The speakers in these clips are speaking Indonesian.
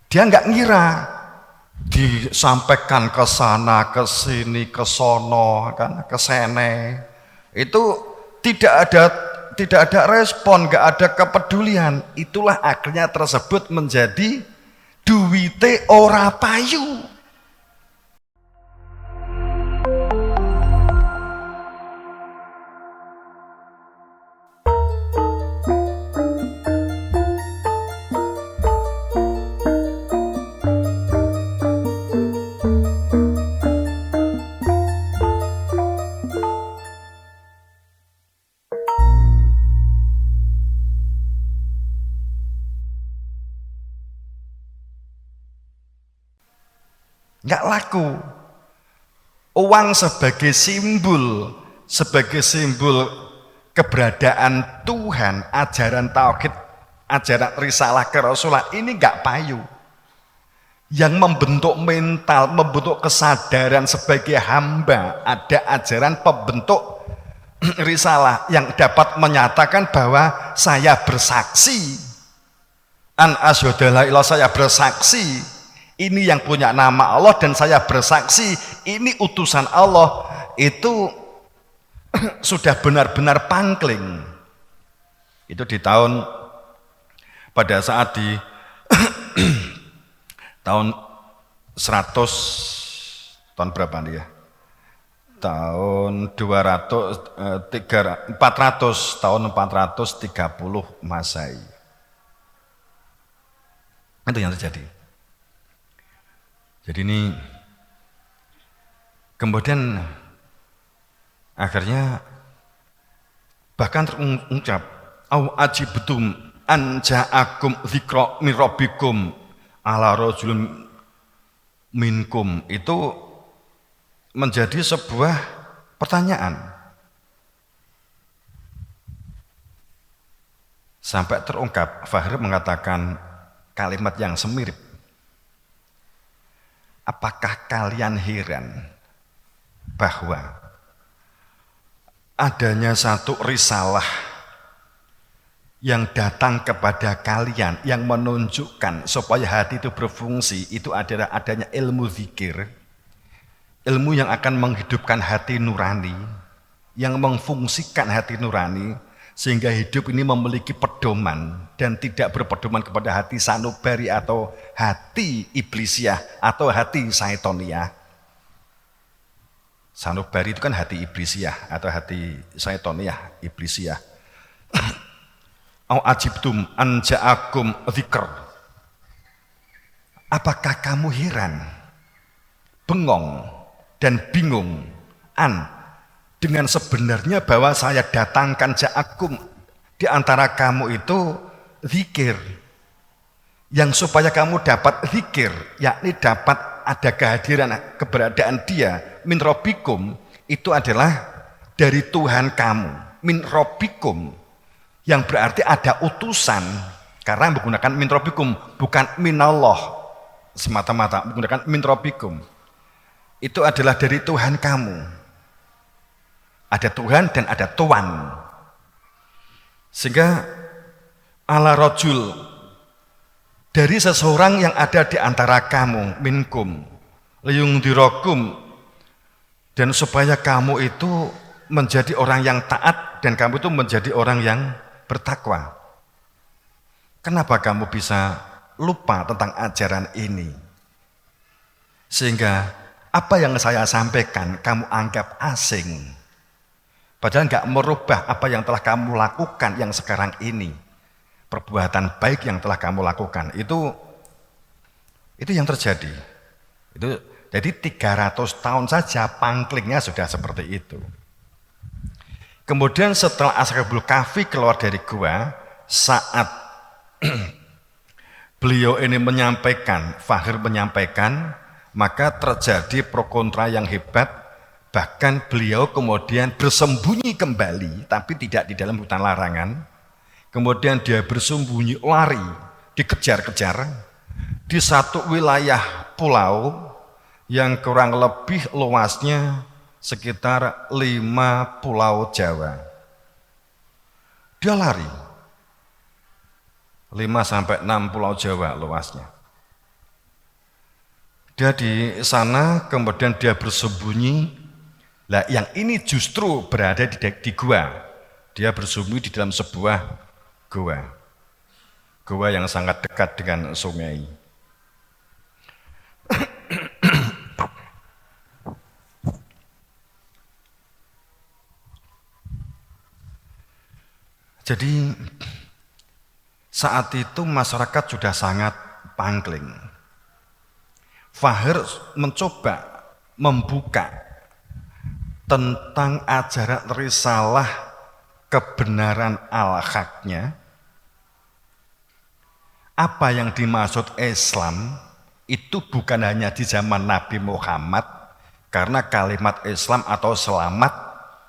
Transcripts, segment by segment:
Dia nggak ngira disampaikan ke sana, ke sini, ke sono, kan, ke sene. Itu tidak ada respon, nggak ada kepedulian. Itulah akhirnya tersebut menjadi duwite ora payu. Nggak laku. Uang sebagai simbol keberadaan Tuhan, ajaran tauhid, ajaran risalah kerasulan ini nggak payu. Yang membentuk mental, membentuk kesadaran sebagai hamba, ada ajaran pembentuk risalah yang dapat menyatakan bahwa saya bersaksi, an asyhadu alla saya bersaksi, ini yang punya nama Allah dan saya bersaksi ini utusan Allah. Itu sudah benar-benar pangkling. Itu di tahun, pada saat di tahun 100, tahun berapa nih ya? Tahun 400, tahun 430 Masehi. Itu yang terjadi. Jadi ini kemudian akhirnya bahkan terucap au ajibtum an ja'akum dzikra min rabbikum ala rajulun minkum. Itu menjadi sebuah pertanyaan sampai terungkap. Fahri mengatakan kalimat yang semirip, apakah kalian heran bahwa adanya satu risalah yang datang kepada kalian yang menunjukkan supaya hati itu berfungsi, itu adalah adanya ilmu zikir, ilmu yang akan menghidupkan hati nurani, yang memfungsikan hati nurani sehingga hidup ini memiliki pedoman dan tidak berpedoman kepada hati sanubari atau hati iblisiah atau hati syaitoniah. Sanubari itu kan hati iblisiah atau hati syaitoniah, iblisiah. Au ajibtum an ja'akum dzikr. Apakah kamu heran, bengong dan bingung dengan sebenarnya bahwa saya datangkan ja'akum di antara kamu itu zikir, yang supaya kamu dapat zikir, yakni dapat ada kehadiran, keberadaan dia, min rabbikum, itu adalah dari Tuhan kamu, min rabbikum, yang berarti ada utusan, karena menggunakan min rabbikum, bukan minallah semata-mata, menggunakan min rabbikum, itu adalah dari Tuhan kamu. Ada Tuhan dan ada Tuan. Sehingga ala rajul, dari seseorang yang ada di antara kamu, minkum, liyungdirakum, dan supaya kamu itu menjadi orang yang taat dan kamu itu menjadi orang yang bertakwa. Kenapa kamu bisa lupa tentang ajaran ini? Sehingga apa yang saya sampaikan kamu anggap asing. Padahal nggak merubah apa yang telah kamu lakukan yang sekarang ini. Perbuatan baik yang telah kamu lakukan. Itu yang terjadi. Jadi 300 tahun saja pangklingnya sudah seperti itu. Kemudian setelah Ashabul Kahfi keluar dari gua, saat beliau ini menyampaikan, Fahir menyampaikan, maka terjadi pro kontra yang hebat. Bahkan beliau kemudian bersembunyi kembali, tapi tidak di dalam hutan larangan. Kemudian dia bersembunyi, lari, dikejar-kejar di satu wilayah pulau yang kurang lebih luasnya sekitar 5 pulau Jawa. Dia lari 5 sampai 6 pulau Jawa luasnya. Dia di sana, kemudian dia bersembunyi. Lah, yang ini justru berada di gua. Dia bersembunyi di dalam sebuah gua. Gua yang sangat dekat dengan sungai. Jadi saat itu masyarakat sudah sangat pangkling. Fahir mencoba membuka tentang ajaran risalah kebenaran al-haqnya. Apa yang dimaksud Islam itu bukan hanya di zaman Nabi Muhammad, karena kalimat Islam atau selamat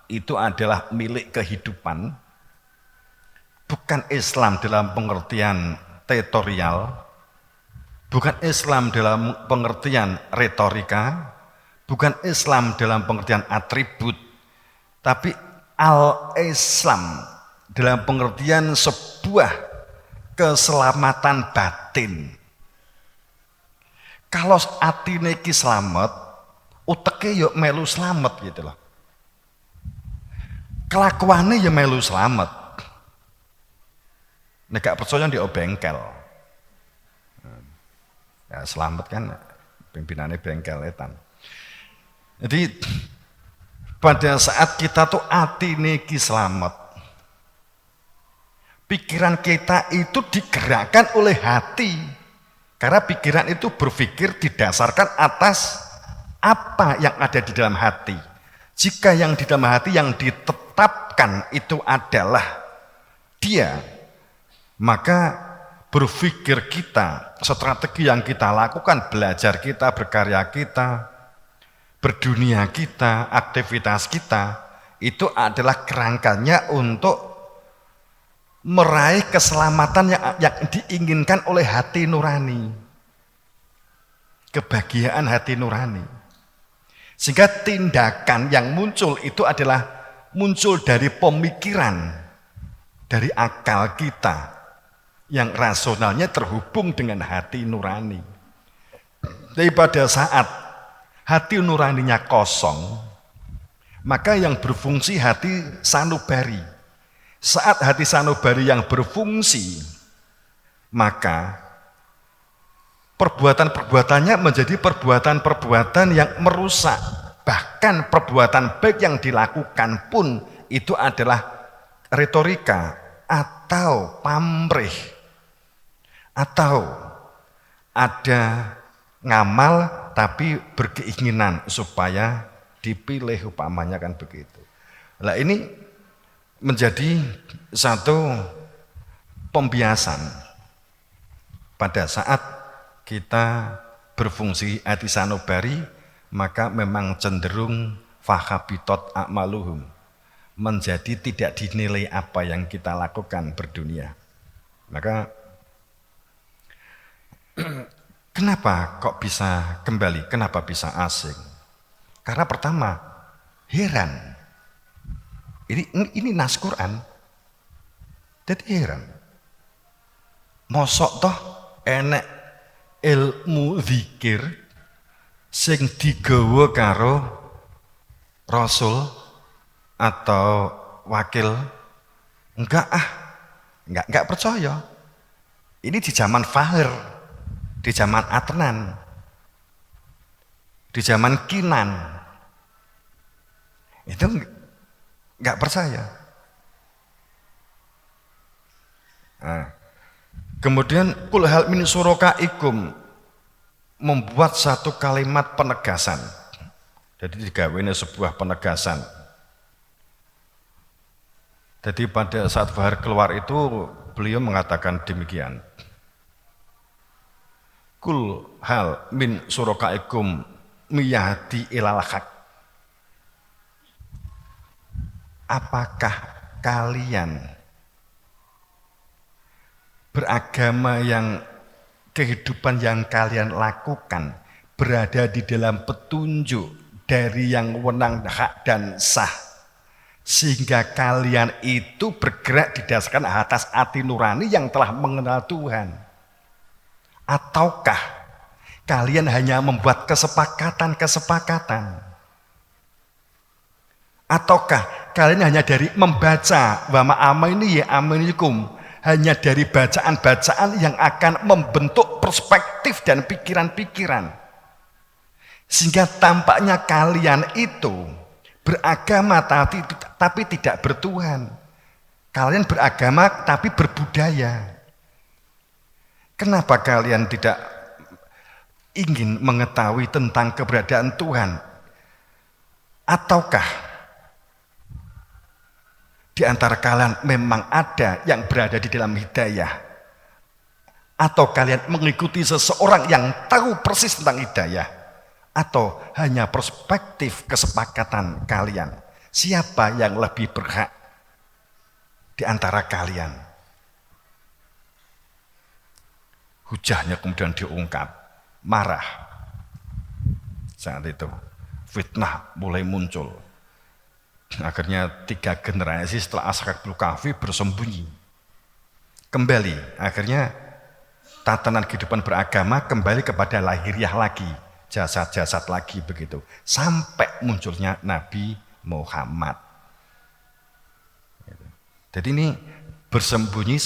itu adalah milik kehidupan. Bukan Islam dalam pengertian teritorial, bukan Islam dalam pengertian retorika, bukan Islam dalam pengertian atribut, tapi al-Islam dalam pengertian sebuah keselamatan batin. Kalau atine iki slamet, uteke yo melu slamet gitu loh. Kelakuannya ya melu slamet. Nek gak percaya di bengkel. Ya selamat kan pimpinannya bengkel etan. Jadi pada saat kita tuh atine iki slamet, pikiran kita itu digerakkan oleh hati. Karena pikiran itu berpikir didasarkan atas apa yang ada di dalam hati. Jika yang di dalam hati yang ditetapkan itu adalah dia, maka berpikir kita, strategi yang kita lakukan, belajar kita, berkarya kita, berdunia kita, aktivitas kita, itu adalah kerangkanya untuk meraih keselamatan yang diinginkan oleh hati nurani. Kebahagiaan hati nurani. Sehingga tindakan yang muncul itu adalah muncul dari pemikiran, dari akal kita, yang rasionalnya terhubung dengan hati nurani. Jadi pada saat hati nuraninya kosong, maka yang berfungsi hati sanubari. Saat hati sanubari yang berfungsi, maka perbuatan-perbuatannya menjadi perbuatan-perbuatan yang merusak. Bahkan perbuatan baik yang dilakukan pun itu adalah retorika atau pamrih. Atau ada ngamal tapi berkeinginan supaya dipilih, upamanya kan begitu. Nah ini menjadi satu pembiasan pada saat kita berfungsi hati sanubari, maka memang cenderung fahabitot a'maluhum, menjadi tidak dinilai apa yang kita lakukan berdunia. Maka kenapa kok bisa kembali? Kenapa bisa asing? Karena pertama, heran. Ini nas Quran. Jadi heran. Mosok toh enek ilmu zikir sing digawa karo rasul atau wakil? Enggak percaya. Ini di zaman Fahir, di zaman Adnan, di zaman Kinan, itu nggak percaya. Nah, kemudian kul hal min syurakaikum membuat satu kalimat penegasan. Jadi digawene sebuah penegasan. Jadi pada saat Fahir keluar itu beliau mengatakan demikian. Kul hal min syurakaikum miyahdi ilal haq. Apakah kalian beragama yang kehidupan yang kalian lakukan berada di dalam petunjuk dari yang wenang hak dan sah, sehingga kalian itu bergerak didasarkan atas hati nurani yang telah mengenal Tuhan? Ataukah kalian hanya membuat kesepakatan-kesepakatan? Ataukah kalian hanya dari membaca wa ma'amini ya aminikum, hanya dari bacaan-bacaan yang akan membentuk perspektif dan pikiran-pikiran, sehingga tampaknya kalian itu beragama tapi tidak bertuhan. Kalian beragama tapi berbudaya. Kenapa kalian tidak ingin mengetahui tentang keberadaan Tuhan? Ataukah di antara kalian memang ada yang berada di dalam hidayah? Atau kalian mengikuti seseorang yang tahu persis tentang hidayah? Atau hanya perspektif kesepakatan kalian? Siapa yang lebih berhak di antara kalian? Hujahnya kemudian diungkap, marah. Saat itu fitnah mulai muncul. Akhirnya 3 generasi setelah Ashabul Kahfi bersembunyi. Kembali, akhirnya tatanan kehidupan beragama kembali kepada lahiriah lagi, jasad-jasad lagi begitu. Sampai munculnya Nabi Muhammad. Jadi ini bersembunyi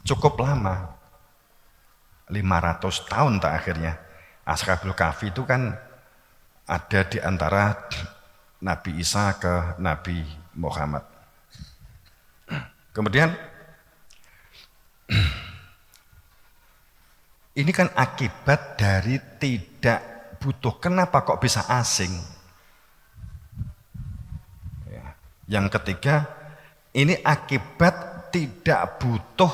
cukup lama. 500 tahun tak akhirnya. Ashabul Kahfi itu kan ada di antara Nabi Isa ke Nabi Muhammad. Kemudian ini kan akibat dari tidak butuh. Kenapa kok bisa asing? Yang ketiga, ini akibat tidak butuh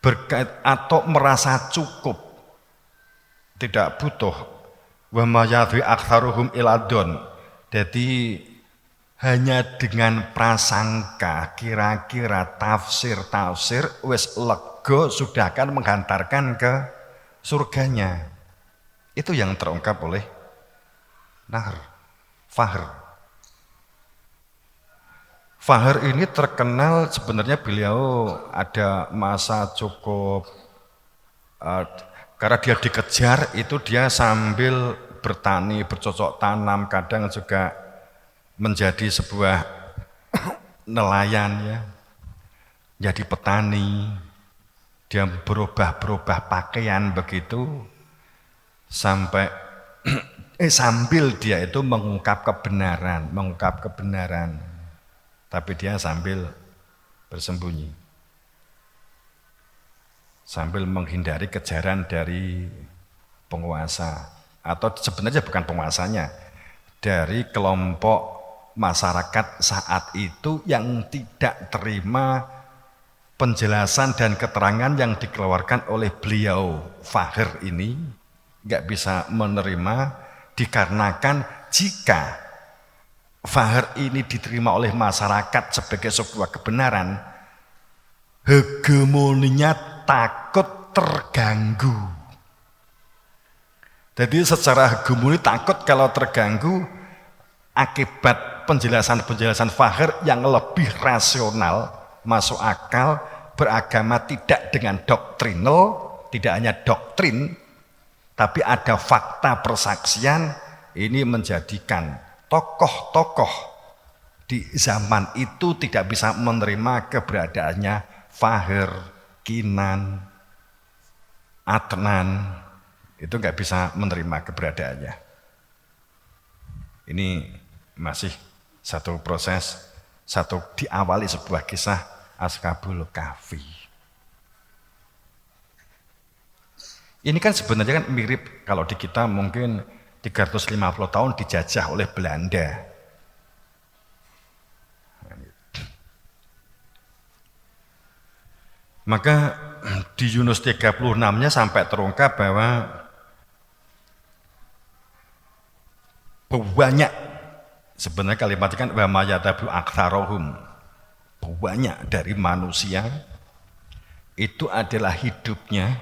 berkait atau merasa cukup. Tidak butuh. Wa ma yadhi aktsaruhum iladon. Jadi hanya dengan prasangka, kira-kira tafsir wis lega sudah akan menghantarkan ke surganya. Itu yang terungkap oleh Nahr, Fahr. Fahr ini terkenal sebenarnya beliau ada masa cukup karena dia dikejar itu dia sambil bertani, bercocok tanam, kadang juga menjadi sebuah nelayan ya. Jadi petani, dia berubah-berubah pakaian begitu sampai sambil dia itu mengungkap kebenaran. Tapi dia sambil bersembunyi. Sambil menghindari kejaran dari penguasa. Atau sebenarnya bukan penguasanya, dari kelompok masyarakat saat itu yang tidak terima penjelasan dan keterangan yang dikeluarkan oleh beliau Fahr ini, nggak bisa menerima dikarenakan jika Fahr ini diterima oleh masyarakat sebagai sebuah kebenaran, hegemoninya takut terganggu. Jadi secara hegemoni takut kalau terganggu akibat penjelasan-penjelasan Fahr yang lebih rasional, masuk akal, beragama tidak dengan doktrinal, tidak hanya doktrin, tapi ada fakta persaksian. Ini menjadikan tokoh-tokoh di zaman itu tidak bisa menerima keberadaannya Fahr, Kinan, Adnan. Itu nggak bisa menerima keberadaannya. Ini masih satu proses, diawali sebuah kisah Ashabul Kahfi. Ini kan sebenarnya kan mirip kalau di kita mungkin 350 tahun dijajah oleh Belanda. Maka di Yunus 36-nya sampai terungkap bahwa banyak, sebenarnya kalimatnya kan wa mayatabu aktsarohum, banyak dari manusia itu adalah hidupnya,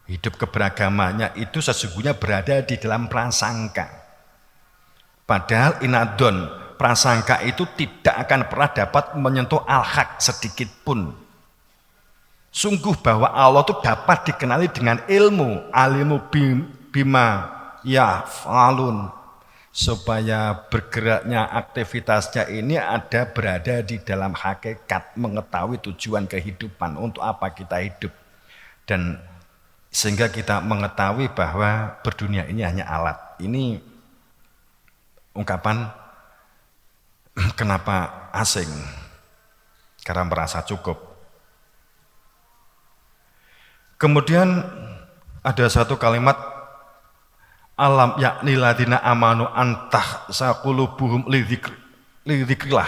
hidup keberagamannya itu sesungguhnya berada di dalam prasangka. Padahal inadon, prasangka itu tidak akan pernah dapat menyentuh al-haq sedikit pun. Sungguh bahwa Allah itu dapat dikenali dengan ilmu, alimu bima ya falun, supaya bergeraknya aktivitasnya ini ada berada di dalam hakikat, mengetahui tujuan kehidupan, untuk apa kita hidup, dan sehingga kita mengetahui bahwa berdunia ini hanya alat. Ini ungkapan kenapa asing, karena merasa cukup. Kemudian ada satu kalimat, alam yakni ladina amanu antah saqulubuhum lidzikrillah.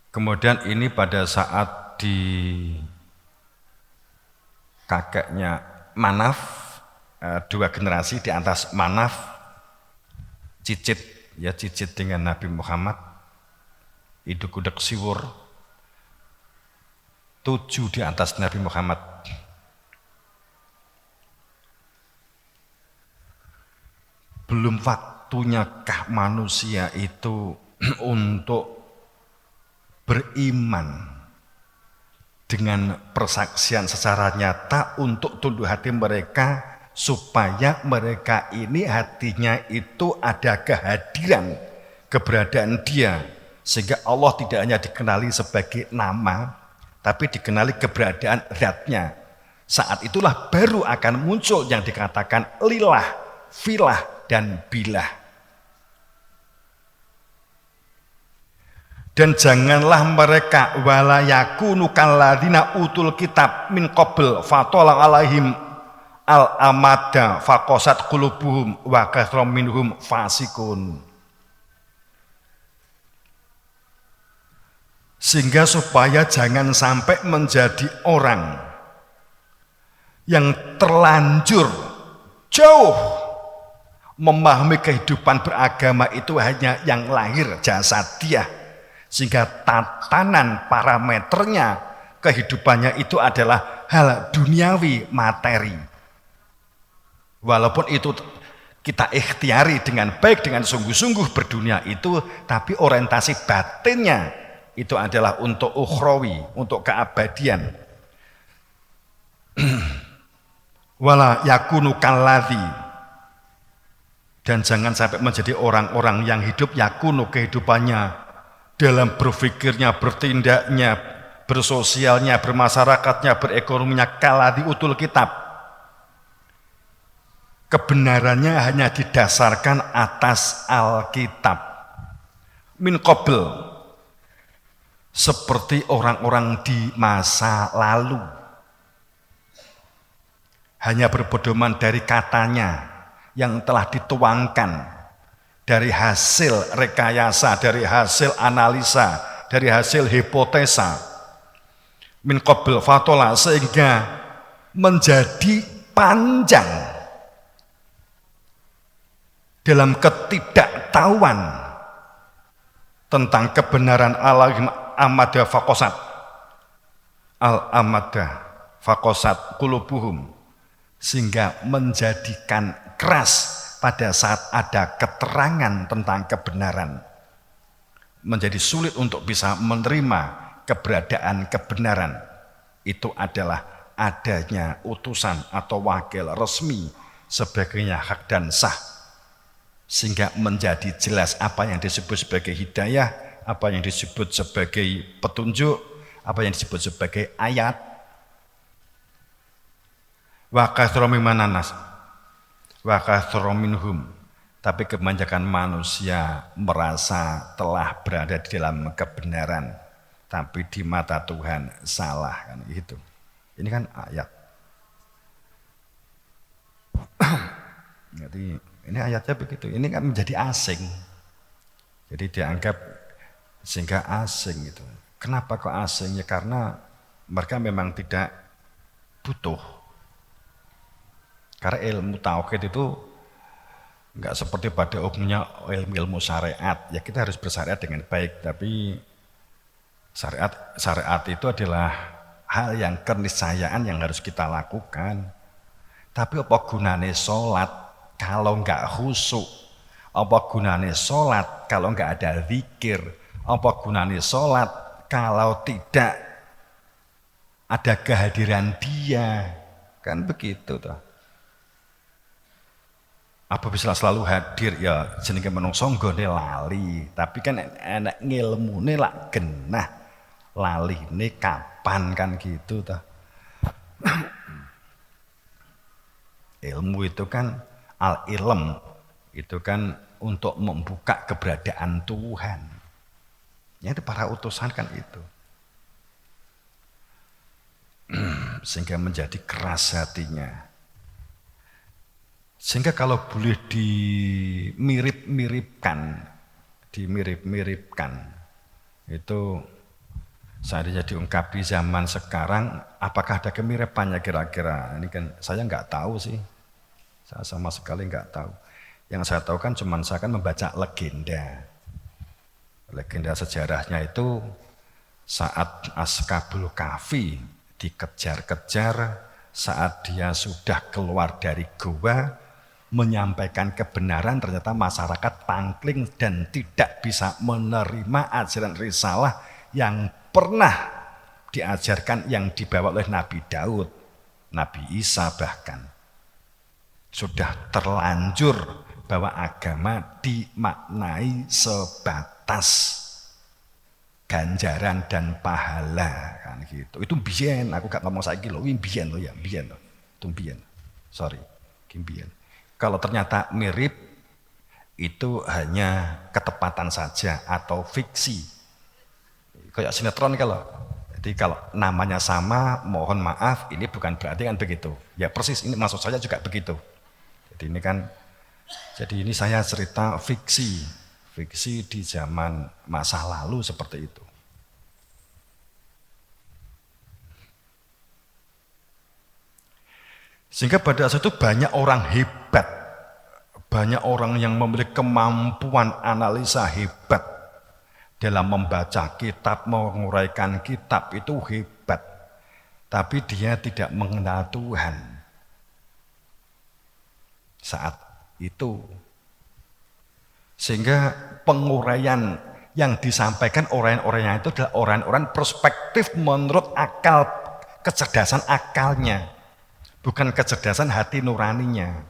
Kemudian ini pada saat di kakeknya Manaf, dua generasi di atas Manaf, cicit dengan Nabi Muhammad, iduk-uduk siwur, 7 di atas Nabi Muhammad. Belum waktunyakah manusia itu untuk beriman dengan persaksian secara nyata untuk tunduk hati mereka, supaya mereka ini hatinya itu ada kehadiran, keberadaan Dia, sehingga Allah tidak hanya dikenali sebagai nama, tapi dikenali keberadaan zatnya. Saat itulah baru akan muncul yang dikatakan lillah, filah, dan bilah. Dan janganlah mereka wala yakunu kalladzina utul kitab min qabl fatola alaihim al amada faqasat qulubuhum wa katsrum minhum fasikun. Sehingga supaya jangan sampai menjadi orang yang terlanjur jauh memahami kehidupan beragama itu hanya yang lahir jasadiah, sehingga tatanan parameternya kehidupannya itu adalah hal duniawi, materi. Walaupun itu kita ikhtiari dengan baik, dengan sungguh-sungguh berdunia itu, tapi orientasi batinnya itu adalah untuk ukhrawi, untuk keabadian. Wala yakunu kalladzi, dan jangan sampai menjadi orang-orang yang hidup yakunu kehidupannya dalam berpikirnya, bertindaknya, bersosialnya, bermasyarakatnya, berekonominya kalladzi utul kitab. Kebenarannya hanya didasarkan atas Alkitab. Min qabl, seperti orang-orang di masa lalu, hanya berpedoman dari katanya yang telah dituangkan, dari hasil rekayasa, dari hasil analisa, dari hasil hipotesa. Min qabl fatola, sehingga menjadi panjang dalam ketidaktahuan tentang kebenaran Allah. Amada faqasat al-amada faqasat qulubuhum, sehingga menjadikan keras pada saat ada keterangan tentang kebenaran, menjadi sulit untuk bisa menerima keberadaan kebenaran. Itu adalah adanya utusan atau wakil resmi sebagainya hak dan sah, sehingga menjadi jelas apa yang disebut sebagai hidayah, apa yang disebut sebagai petunjuk, apa yang disebut sebagai ayat. Wa katsrum mananas wa katsrum minhum, tapi kebanyakan manusia merasa telah berada di dalam kebenaran, tapi di mata Tuhan salah, kan gitu. Ini kan ayat. Jadi ini ayatnya begitu. Ini kan menjadi asing. Jadi dianggap sehingga asing itu. Kenapa kok asing? Ya karena mereka memang tidak butuh. Karena ilmu tauhid itu enggak seperti pada umumnya ilmu syariat. Ya kita harus bersyariat dengan baik, tapi syariat itu adalah hal yang keniscayaan yang harus kita lakukan. Tapi apa gunanya sholat kalau enggak khusyuk? Apa gunanya sholat kalau enggak ada zikir? Apa gunanya sholat kalau tidak ada kehadiran dia? Kan begitu toh. Apa bisa selalu hadir ya jenenge menungso nggone lali, tapi kan enak ngilmune lak genah. Laline kapan kan gitu toh. Ilmu itu kan al-ilm, itu kan untuk membuka keberadaan Tuhan. Ya itu para utusan kan itu. Sehingga menjadi keras hatinya. Sehingga kalau boleh dimirip-miripkan, itu seandainya diungkap di zaman sekarang, apakah ada kemiripannya kira-kira? Ini kan saya nggak tahu sih. Saya sama sekali nggak tahu. Yang saya tahu kan cuman saya kan membaca legenda. Legenda sejarahnya itu saat Ashabul Kahfi dikejar-kejar, saat dia sudah keluar dari gua, menyampaikan kebenaran, ternyata masyarakat pangkling dan tidak bisa menerima ajaran risalah yang pernah diajarkan, yang dibawa oleh Nabi Daud, Nabi Isa bahkan. Sudah terlanjur bahwa agama dimaknai sebatas ganjaran dan pahala kan gitu. Itu biyen, aku gak ngomong saiki lho, biyen lho ya, biyen lho. Itu biyen. Sorry, biyen. Kalau ternyata mirip itu hanya ketepatan saja atau fiksi. Kayak sinetron kalau. Jadi kalau namanya sama, mohon maaf, ini bukan berarti kan begitu. Ya persis, ini maksud saya juga begitu. Jadi ini kan, jadi ini saya cerita fiksi di zaman masa lalu seperti itu. Sehingga pada saat itu banyak orang hebat, banyak orang yang memiliki kemampuan analisa hebat dalam membaca kitab, menguraikan kitab itu hebat, tapi dia tidak mengenal Tuhan. Saat itu, sehingga penguraian yang disampaikan orang-orangnya itu adalah orang-orang perspektif menurut akal, kecerdasan akalnya, bukan kecerdasan hati nuraninya.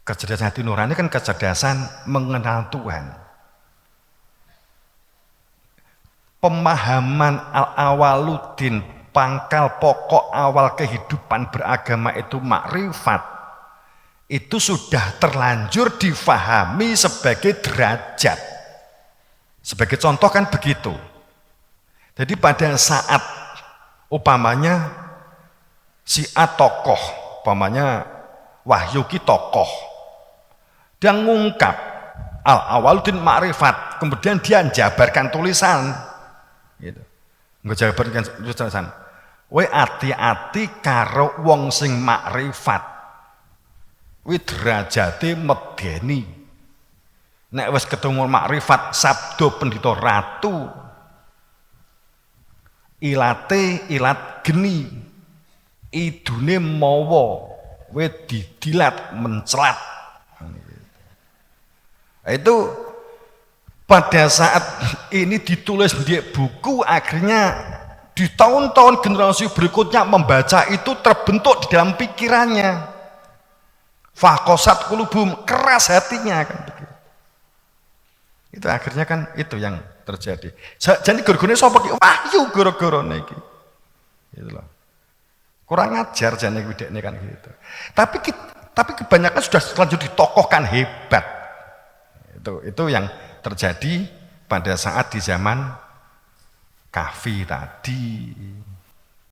Kecerdasan hati nurani kan kecerdasan mengenal Tuhan. Pemahaman al-awaluddin, pangkal pokok awal kehidupan beragama itu makrifat. Itu sudah terlanjur difahami sebagai derajat. Sebagai contoh kan begitu. Jadi pada saat upamanya si A tokoh, upamanya Wahyuki tokoh, dia ngungkap al-awaluddin makrifat, kemudian dia jabarkan tulisan. Gitu. Ngejabarkan tulisan. We ati-ati karo wong sing makrifat. Wi derajate medeni. Nek wis ketemu makrifat sabdo pendhita ratu, ilate ilat geni, idune mawa, we didilat mencelat. Itu pada saat ini ditulis di buku, akhirnya di tahun-tahun generasi berikutnya membaca itu terbentuk di dalam pikirannya. Fakosat kulubum, keras hatinya kan begitu. Itu akhirnya kan itu yang terjadi. Jadi guru-gurunya sapa ki wahyu guru-gurune iki. Gitu loh. Kurang ajar jane widekne kan gitu. Tapi kebanyakan sudah terlanjur ditokohkan hebat. Itu yang terjadi pada saat di zaman Kahfi tadi.